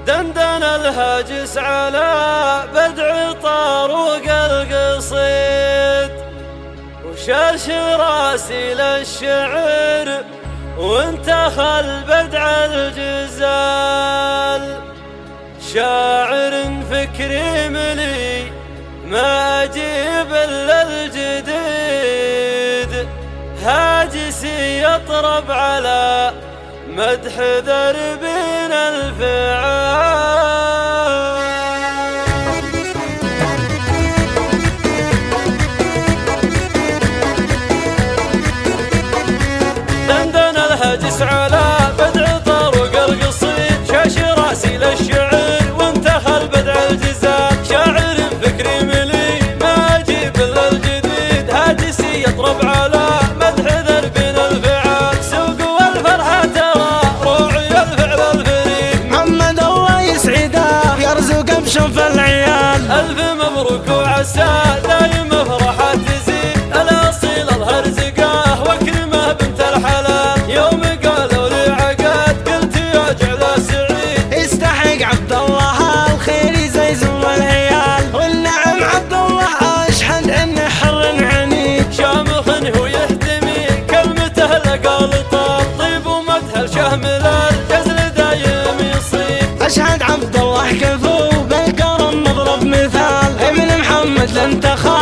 دندن الهاجس على بدع طاروق القصيد، وشاش راسي للشعر وانتخى البدع الجزال. شاعر فكري ملي ما أجيب إلا الجديد، هاجسي يطرب على مدح دربنا الفعال. دندن الهاجس على بدع طارق القصيد، شاش راسي للشعر وانتهى البدع الجزال. شاعر فكري ملي ما أجيب إلا الجديد، هاجسي يطرب على مدح دربنا الفعال. سوق والفرحة ترى روعي الفعل الفريد، محمد الله يسعده يرزق بشوف العيال. ألف مبروك وعسى دايم فرحة تزيد، الأصيل الله رزقه واكرمه بنت الحلال. يوم قالوا لي عقد قلت يا جعل سعيد، يستحق عبد الله الخير يزيزم العيال. والنعم عبد الله اشهد انه حر عنيد، شامخ هو يهتمي كلمته لقال طيب ومدح شامل الجزل دايم يصيب. اشهد عبد الله كفو بالكرم نضرب مثال، ابن محمد لن تخاف